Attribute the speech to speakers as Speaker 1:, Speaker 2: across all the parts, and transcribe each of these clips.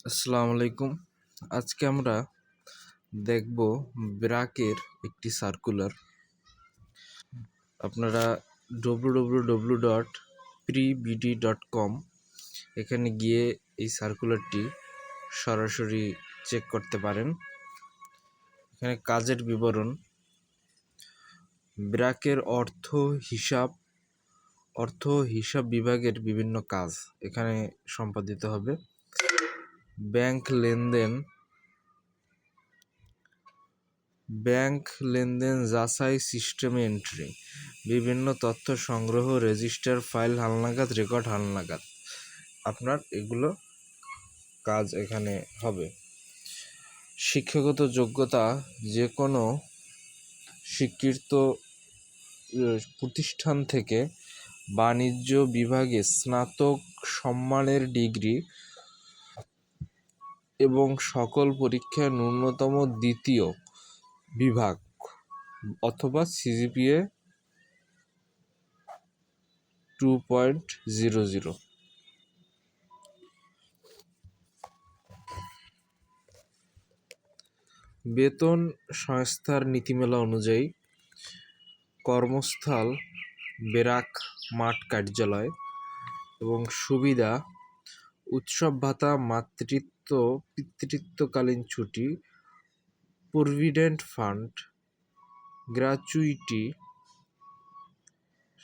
Speaker 1: আসসালামু আলাইকুম। আজকে আমরা দেখব ব্র্যাকের একটি সার্কুলার। আপনারা www.prebd.com এখানে গিয়ে এই সার্কুলারটি সরাসরি চেক করতে পারেন। এখানে কাজের বিবরণ, ব্র্যাকের অর্থ হিসাব বিভাগের বিভিন্ন কাজ এখানে সম্পাদিত হবে। ব্যাংক লেনদেন যাচাই, সিস্টেম এন্ট্রি, বিভিন্ন তথ্য সংগ্রহ, রেজিস্টার, ফাইল হালনাগাদ, রেকর্ড হালনাগাদ, আপনার এগুলো কাজ এখানে হবে। শিক্ষাগত যোগ্যতা, যে কোনো স্বীকৃত প্রতিষ্ঠান থেকে বাণিজ্য বিভাগে স্নাতক সম্মানের ডিগ্রি এবং সকল পরীক্ষায় ন্যূনতম দ্বিতীয় বিভাগ অথবা সিজিপিএ 2.00। বেতন সংস্থার নীতিমালা অনুযায়ী কর্মস্থল ব্র্যাক মাঠ কার্যালয় এবং সুবিধা: উৎসব ভাতা, পিতৃত্বকালীন ছুটি, প্রভিডেন্ট ফান্ড, গ্র্যাচুইটি,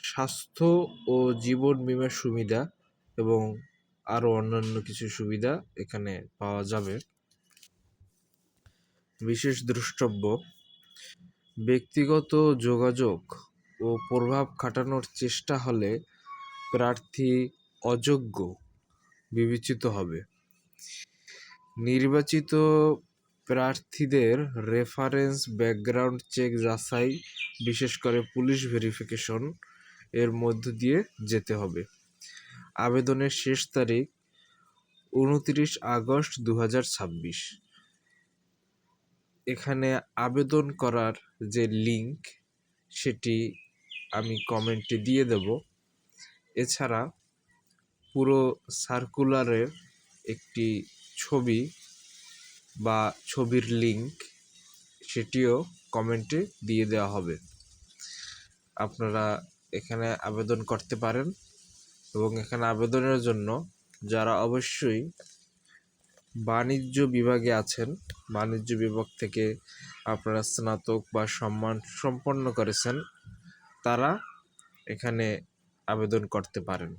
Speaker 1: স্বাস্থ্য ও জীবন বীমা সুবিধা এবং আরও অন্যান্য কিছু সুবিধা এখানে পাওয়া যাবে। বিশেষ দ্রষ্টব্য: ব্যক্তিগত যোগাযোগ ও প্রভাব খাটানোর চেষ্টা হলে প্রার্থী অযোগ্য বিবেচিত হবে। নির্বাচিত প্রার্থীদের রেফারেন্স, ব্যাকগ্রাউন্ড চেক যাচাই, বিশেষ করে পুলিশ ভেরিফিকেশন এর মধ্য দিয়ে যেতে হবে। আবেদনের শেষ তারিখ 29 আগস্ট 2026। এখানে আবেদন করার যে লিঙ্ক সেটি আমি কমেন্টে দিয়ে দেব। এছাড়া পুরো সার্কুলারের একটি ছবি বা ছবির লিঙ্ক সেটিও কমেন্টে দিয়ে দেওয়া হবে। আপনারা এখানে আবেদন করতে পারেন এবং এখানে আবেদনের জন্য যারা অবশ্যই বাণিজ্য বিভাগে আছেন, বাণিজ্য বিভাগ থেকে আপনারা স্নাতক বা সম্মান সম্পন্ন করেছেন, তারা এখানে আবেদন করতে পারেন।